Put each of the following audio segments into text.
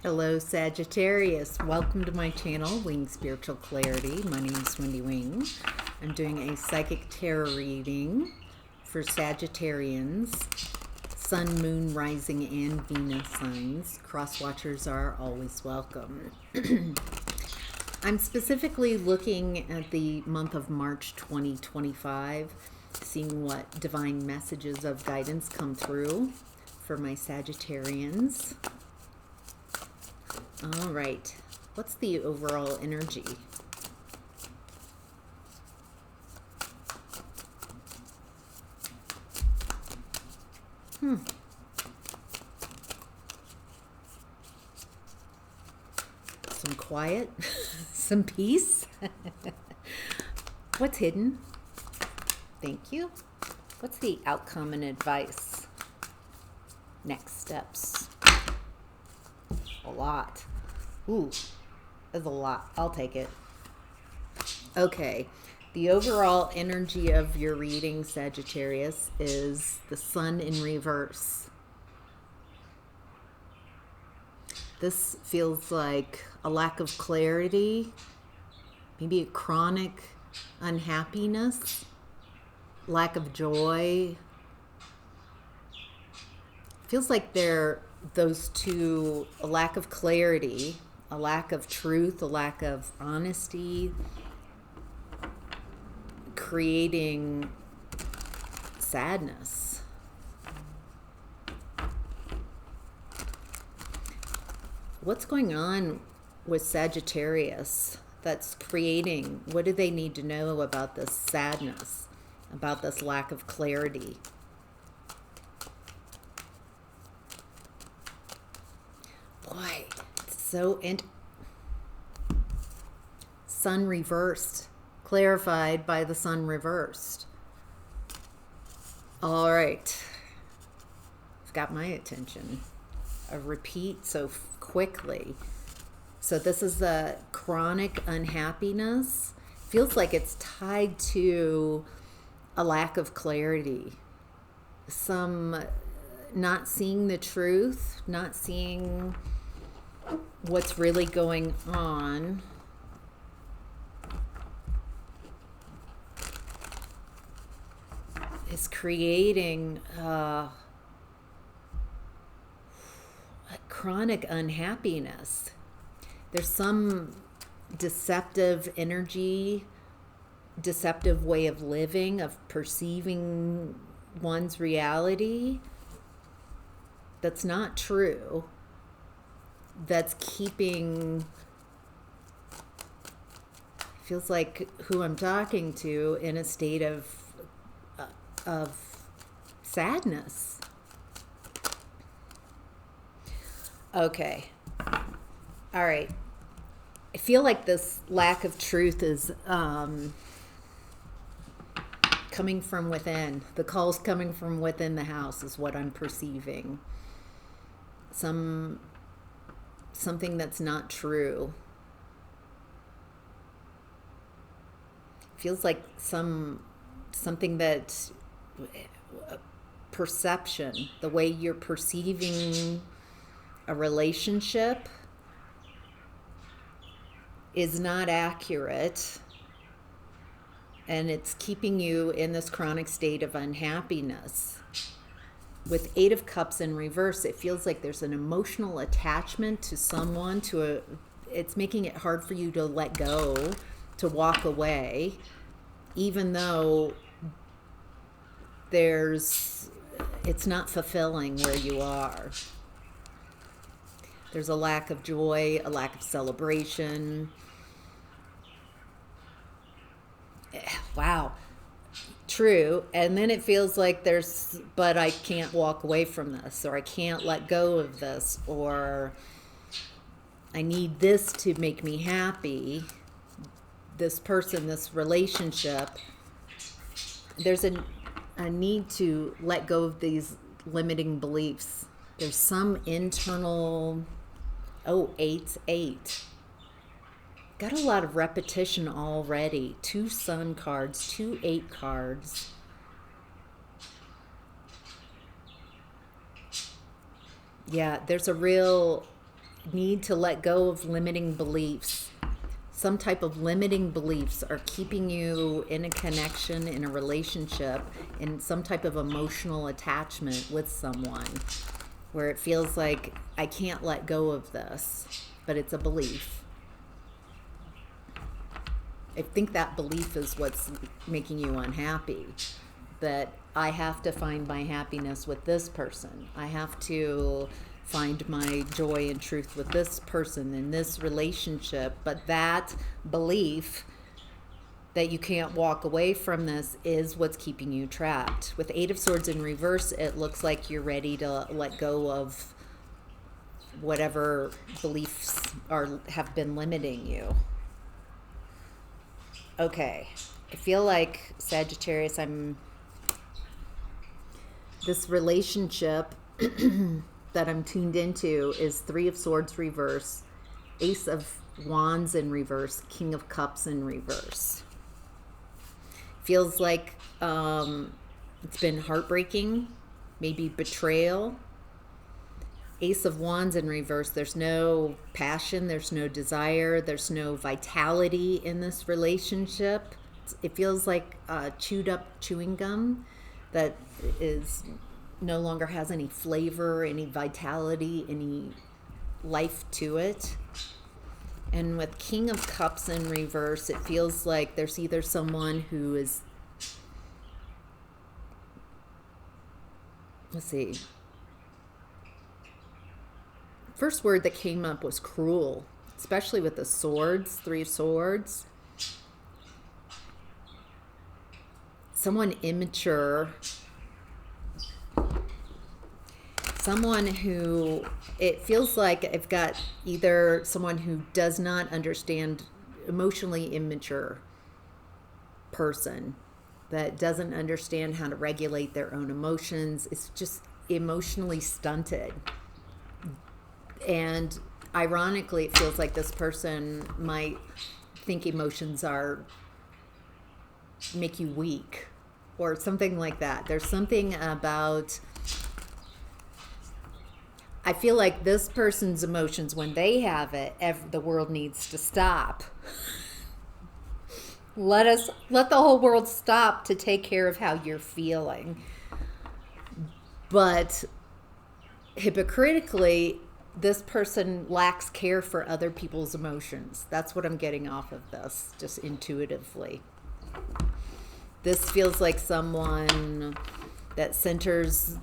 Hello, Sagittarius. Welcome to my channel, Wing Spiritual Clarity. My name is Wendy Wing. I'm doing a psychic tarot reading for Sagittarians, Sun, Moon, Rising, and Venus signs. Cross watchers are always welcome. I'm specifically looking at the month of March 2025, seeing what divine messages of guidance come through for my Sagittarians. All right, what's the overall energy? Some quiet, some peace. What's hidden? Thank you. What's the outcome and advice? Next steps. A lot. Ooh, that's a lot. I'll take it. Okay. The overall energy of your reading, Sagittarius, is the Sun in reverse. This feels like a lack of clarity, maybe a chronic unhappiness, lack of joy. Feels like those two, a lack of clarity, a lack of truth, a lack of honesty, creating sadness. What's going on with Sagittarius that's creating, what do they need to know about this sadness, about this lack of clarity? Boy, it's so Sun reversed, clarified by the Sun reversed. All right, it's got my attention. A repeat so quickly. So this is the chronic unhappiness. Feels like it's tied to a lack of clarity. Some not seeing the truth, not seeing what's really going on. Is creating a chronic unhappiness. There's some deceptive energy, deceptive way of living, of perceiving one's reality that's not true, that's keeping, feels like who I'm talking to in a state of sadness. Okay. All right. I feel like this lack of truth is coming from within. The call's coming from within the house is what I'm perceiving. Something that's not true. Feels like something that perception, the way you're perceiving a relationship is not accurate, and it's keeping you in this chronic state of unhappiness. With Eight of Cups in reverse, it feels like there's an emotional attachment to someone, it's making it hard for you to let go, to walk away, even though it's not fulfilling where you are. There's a lack of joy, a lack of celebration. Wow. True. And then it feels like but I can't walk away from this, or I can't let go of this, or I need this to make me happy. This person, this relationship. There's a need to let go of these limiting beliefs. There's some internal, 8. Got a lot of repetition already. 2 Sun cards, 2 8 cards. Yeah, there's a real need to let go of limiting beliefs. Some type of limiting beliefs are keeping you in a connection, in a relationship, in some type of emotional attachment with someone where it feels like I can't let go of this, but it's a belief. I think that belief is what's making you unhappy, that I have to find my happiness with this person. I have to find my joy and truth with this person in this relationship. But that belief that you can't walk away from this is what's keeping you trapped. With Eight of Swords in reverse, it looks like you're ready to let go of whatever beliefs have been limiting you. Okay, I feel like, Sagittarius, this relationship that I'm tuned into is Three of Swords reverse, Ace of Wands in reverse, King of Cups in reverse. Feels like it's been heartbreaking, maybe betrayal. Ace of Wands in reverse, there's no passion, there's no desire, there's no vitality in this relationship. It feels like chewed up chewing gum that is no longer has any flavor, any vitality, any life to it. And with King of Cups in reverse, it feels like there's either someone who is, let's see, first word that came up was cruel, especially with the swords, Three of Swords. Someone immature, someone who, it feels like I've got either someone who does not understand, emotionally immature person that doesn't understand how to regulate their own emotions. It's just emotionally stunted. And ironically, it feels like this person might think emotions make you weak or something like that. There's something about, I feel like this person's emotions, when they have it, the world needs to stop. Let the whole world stop to take care of how you're feeling. But hypocritically, this person lacks care for other people's emotions. That's what I'm getting off of this, just intuitively. This feels like someone that centers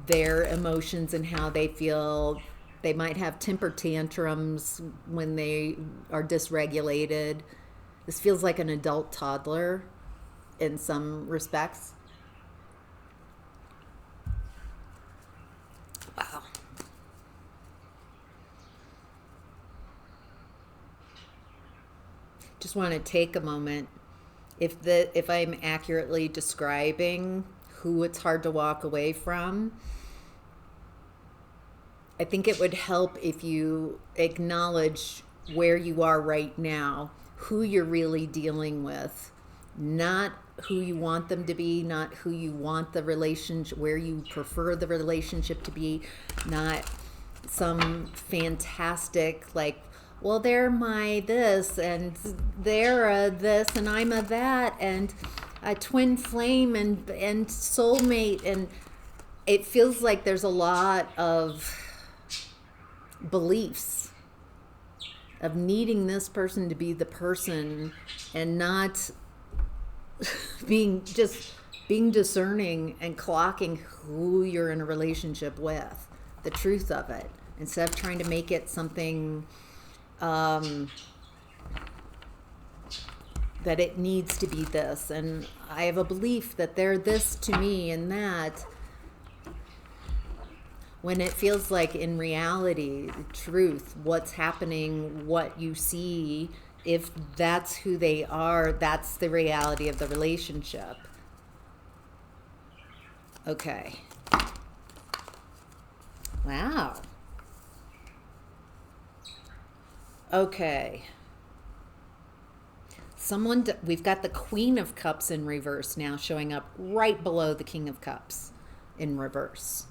their emotions and how they feel. They might have temper tantrums when they are dysregulated. This feels like an adult toddler in some respects. Wow. Just want to take a moment. If I'm accurately describing who it's hard to walk away from, I think it would help if you acknowledge where you are right now, who you're really dealing with, not who you want them to be, not who you want the relationship, where you prefer the relationship to be, not some fantastic, like, well, they're my this, and they're a this, and I'm a that, and a twin flame, and soulmate. And it feels like there's a lot of beliefs of needing this person to be the person and not being discerning and clocking who you're in a relationship with, the truth of it, instead of trying to make it something that it needs to be this, and I have a belief that they're this to me and that, when it feels like in reality, truth, what's happening, what you see, if that's who they are, that's the reality of the relationship. Okay. Wow. Okay. We've got the Queen of Cups in reverse now showing up right below the King of Cups in reverse.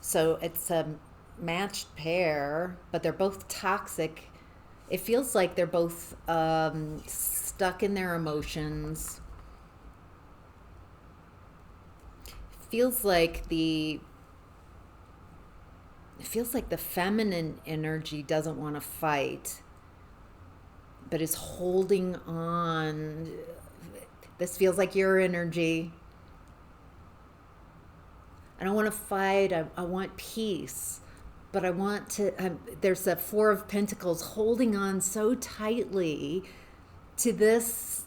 So it's matched pair, but they're both toxic. It feels like they're both stuck in their emotions. Feels like the feminine energy doesn't want to fight, but is holding on. This feels like your energy. I don't want to fight. I want peace. But I want to, there's a Four of Pentacles holding on so tightly to this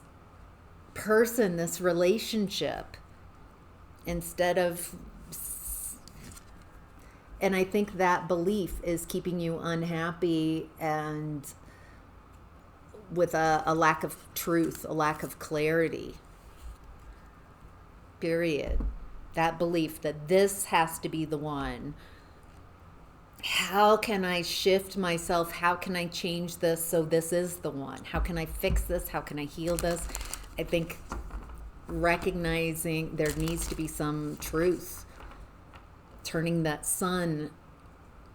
person, this relationship, instead of, and I think that belief is keeping you unhappy and with a lack of truth, a lack of clarity. Period. That belief that this has to be the one. How can I shift myself? How can I change this so this is the one? How can I fix this? How can I heal this? I think recognizing there needs to be some truth. Turning that sun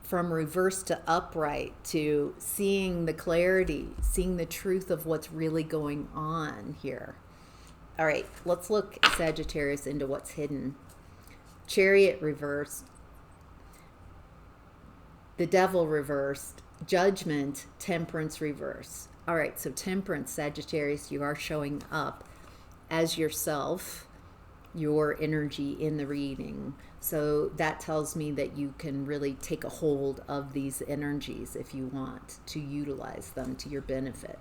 from reverse to upright, to seeing the clarity, seeing the truth of what's really going on here. All right, let's look, Sagittarius, into what's hidden. Chariot reversed. The Devil reversed. Judgment, Temperance reversed. All right, so Temperance, Sagittarius, you are showing up as yourself, your energy in the reading. So that tells me that you can really take a hold of these energies if you want to utilize them to your benefit.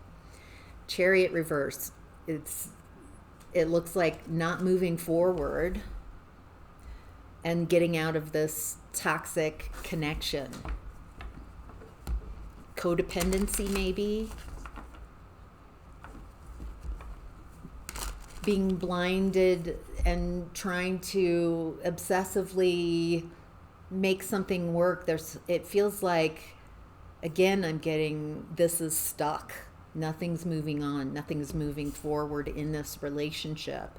Chariot reverse, it looks like not moving forward and getting out of this toxic connection. Codependency, maybe. Being blinded and trying to obsessively make something work. It feels like, again, I'm getting, this is stuck. Nothing's moving on. Nothing's moving forward in this relationship.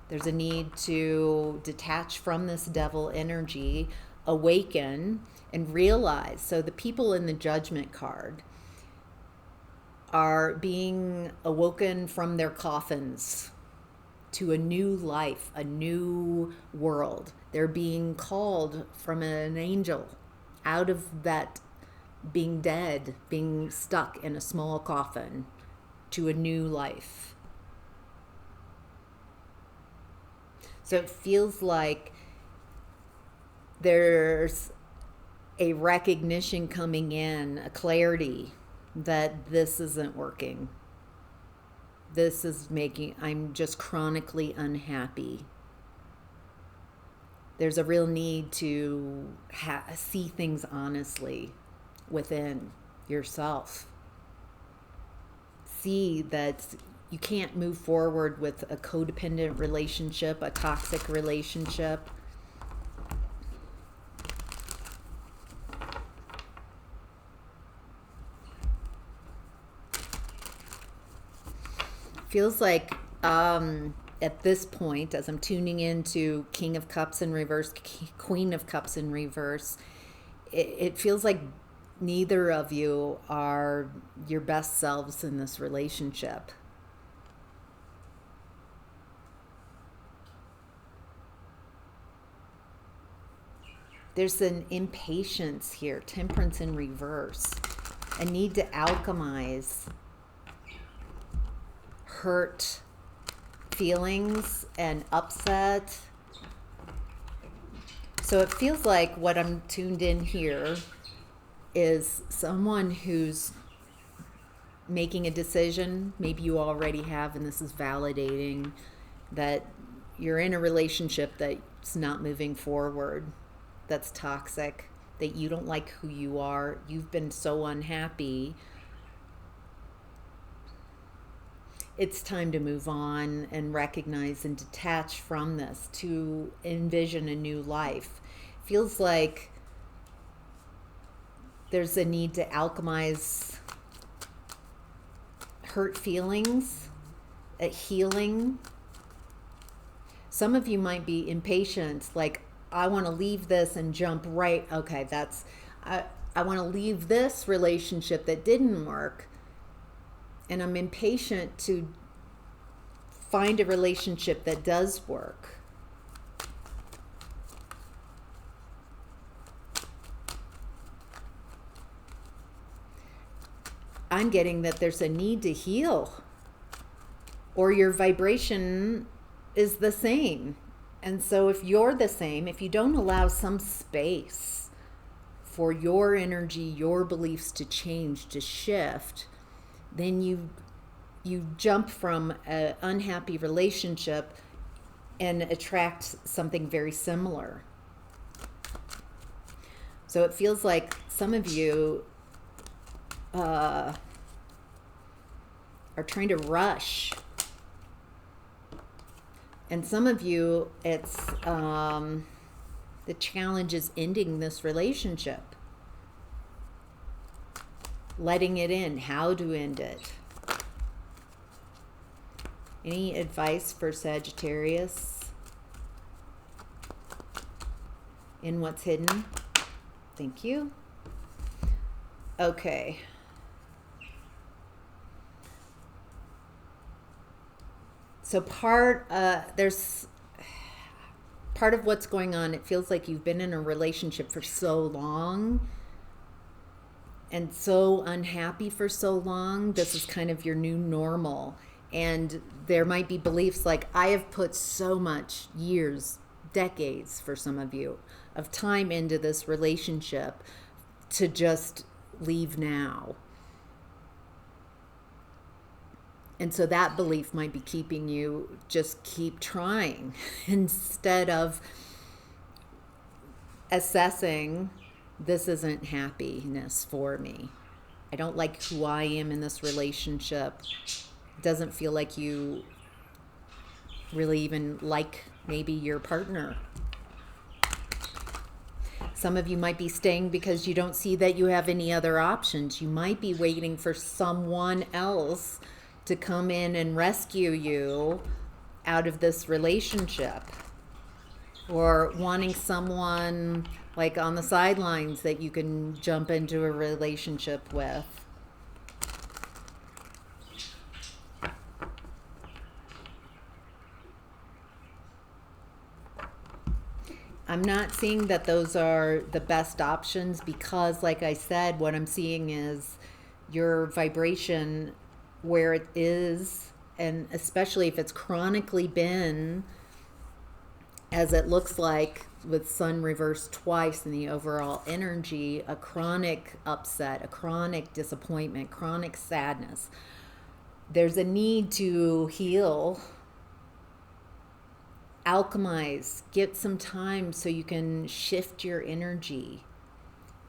There's a need to detach from this devil energy, awaken, and realize. So the people in the Judgment card are being awoken from their coffins to a new life, a new world. They're being called from an angel out of that being dead, being stuck in a small coffin, to a new life. So it feels like there's a recognition coming in, a clarity that this isn't working. This is making, I'm just chronically unhappy. There's a real need to see things honestly within yourself. See that you can't move forward with a codependent relationship, a toxic relationship. Feels like at this point, as I'm tuning into King of Cups in reverse, Queen of Cups in reverse, it feels like neither of you are your best selves in this relationship. There's an impatience here, Temperance in reverse, a need to alchemize hurt feelings and upset. So it feels like what I'm tuned in here is someone who's making a decision. Maybe you already have, and this is validating that you're in a relationship that's not moving forward, that's toxic, that you don't like who you are. You've been so unhappy. It's time to move on and recognize and detach from this, to envision a new life. Feels like there's a need to alchemize hurt feelings, healing. Some of you might be impatient, like, I want to leave this and jump right. Okay, I want to leave this relationship that didn't work, and I'm impatient to find a relationship that does work. I'm getting that there's a need to heal, or your vibration is the same. And so if you're the same, if you don't allow some space for your energy, your beliefs to change, to shift, then you jump from an unhappy relationship and attract something very similar. So it feels like some of you are trying to rush. And some of you, it's the challenge is ending this relationship. Letting it in, how to end it. Any advice for Sagittarius in what's hidden? Thank you. Okay. So there's part of what's going on. It feels like you've been in a relationship for so long and so unhappy for so long. This is kind of your new normal. And there might be beliefs like, I have put so much years, decades for some of you, of time into this relationship to just leave now. And so that belief might be keeping you just keep trying instead of assessing, this isn't happiness for me. I don't like who I am in this relationship. It doesn't feel like you really even like maybe your partner. Some of you might be staying because you don't see that you have any other options. You might be waiting for someone else to come in and rescue you out of this relationship, or wanting someone like on the sidelines that you can jump into a relationship with. I'm not seeing that those are the best options because, like I said, what I'm seeing is your vibration where it is, and especially if it's chronically been, as it looks like with sun reversed twice in the overall energy, a chronic upset, a chronic disappointment, chronic sadness. There's a need to heal, alchemize, get some time so you can shift your energy.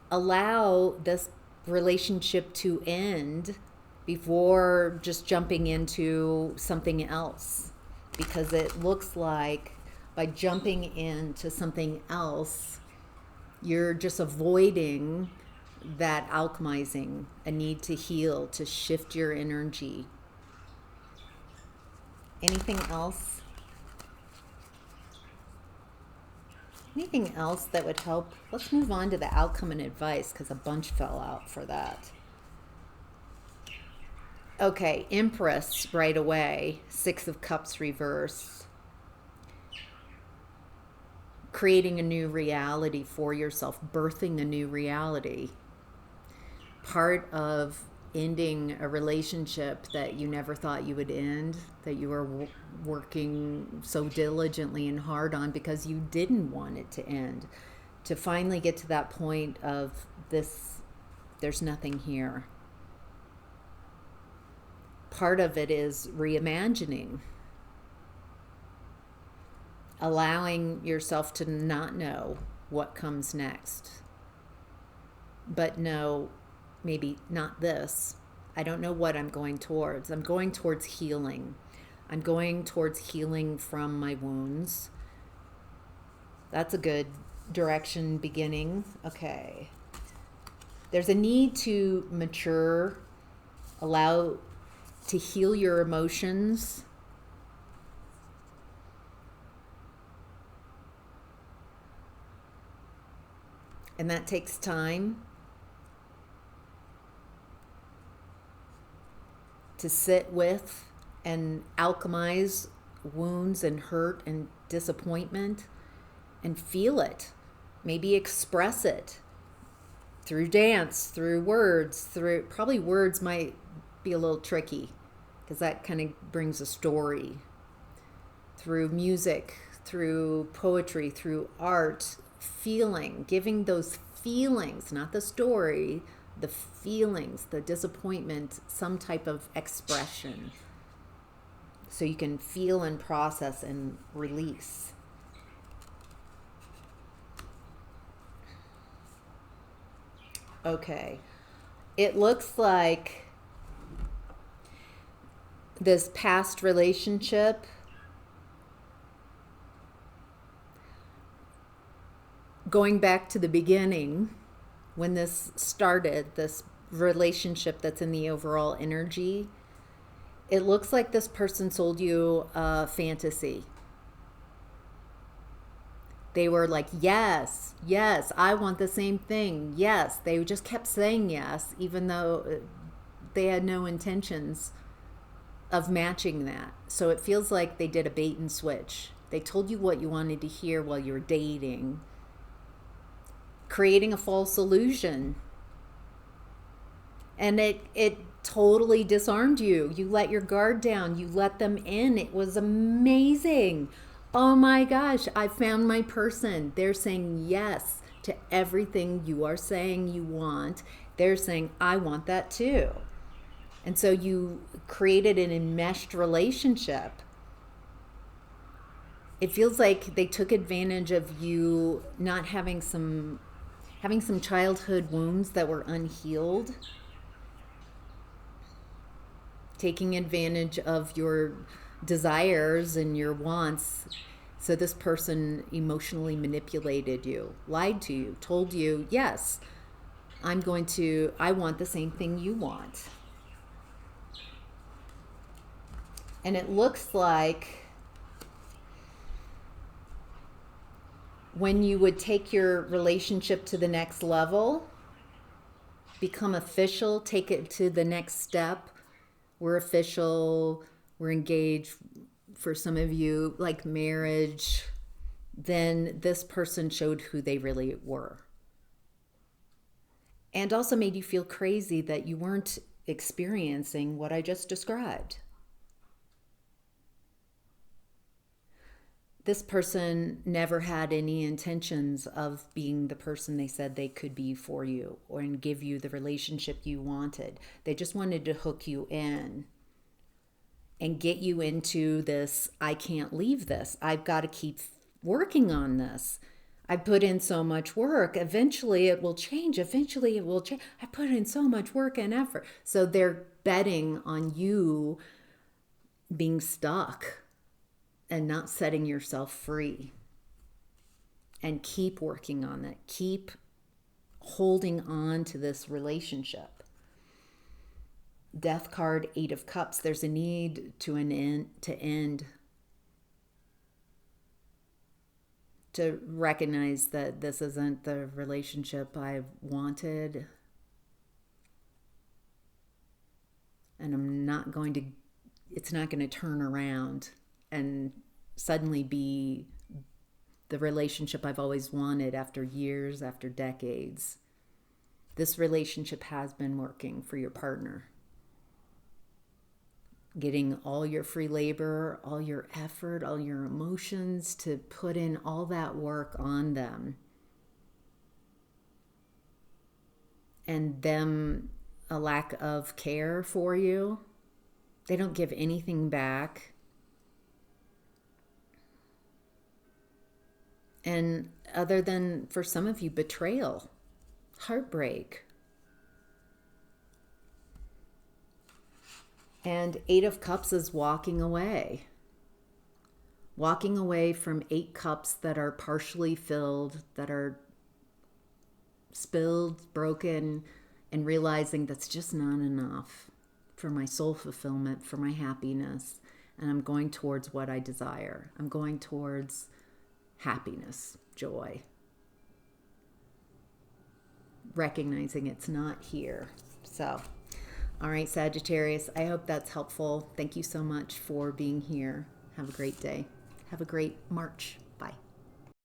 Allow this relationship to end before just jumping into something else, because it looks like by jumping into something else, you're just avoiding that alchemizing, a need to heal, to shift your energy. Anything else? Anything else that would help? Let's move on to the outcome and advice, because a bunch fell out for that. Okay, Empress right away, 6 of Cups reverse. Creating a new reality for yourself, birthing a new reality. Part of ending a relationship that you never thought you would end, that you were working so diligently and hard on because you didn't want it to end. To finally get to that point of this, there's nothing here. Part of it is reimagining, allowing yourself to not know what comes next, but know maybe not this. I don't know what I'm going towards. I'm going towards healing. I'm going towards healing from my wounds. That's a good direction beginning. Okay. There's a need to mature, allow to heal your emotions. And that takes time to sit with and alchemize wounds and hurt and disappointment and feel it. Maybe express it through dance, through words, through probably words might be a little tricky because that kind of brings a story. Through music, through poetry, through art, feeling, giving those feelings, not the story, the feelings, the disappointment, some type of expression. So you can feel and process and release. Okay. It looks like this past relationship going back to the beginning when this started, this relationship that's in the overall energy, it looks like this person sold you a fantasy. They were like, yes, yes, I want the same thing. Yes, they just kept saying yes, even though they had no intentions of matching that. So it feels like they did a bait and switch. They told you what you wanted to hear while you were dating, creating a false illusion. And it totally disarmed you. You let your guard down. You let them in. It was amazing. Oh my gosh, I found my person. They're saying yes to everything you are saying you want. They're saying, I want that too. And so you created an enmeshed relationship. It feels like they took advantage of you not having some childhood wounds that were unhealed, taking advantage of your desires and your wants. So this person emotionally manipulated you, lied to you, told you, yes, I want the same thing you want. And it looks like when you would take your relationship to the next level, become official, take it to the next step, we're official, we're engaged, for some of you, like marriage, then this person showed who they really were. And also made you feel crazy that you weren't experiencing what I just described. This person never had any intentions of being the person they said they could be for you or and give you the relationship you wanted. They just wanted to hook you in and get you into this, I can't leave this. I've got to keep working on this. I put in so much work. Eventually it will change. Eventually it will change. I put in so much work and effort. So they're betting on you being stuck and not setting yourself free. And keep working on it. Keep holding on to this relationship. Death card, 8 of Cups. There's a need to end. To recognize that this isn't the relationship I've wanted. And it's not going to turn around and suddenly be the relationship I've always wanted after years, after decades. This relationship has been working for your partner. Getting all your free labor, all your effort, all your emotions to put in all that work on them. And them a lack of care for you. They don't give anything back. And other than, for some of you, betrayal, heartbreak. And 8 of Cups is walking away. Walking away from 8 cups that are partially filled, that are spilled, broken, and realizing that's just not enough for my soul fulfillment, for my happiness. And I'm going towards what I desire. I'm going towards happiness, joy. recognizing it's not here. So, all right, Sagittarius, I hope that's helpful. Thank you so much for being here. Have a great day. Have a great March. Bye.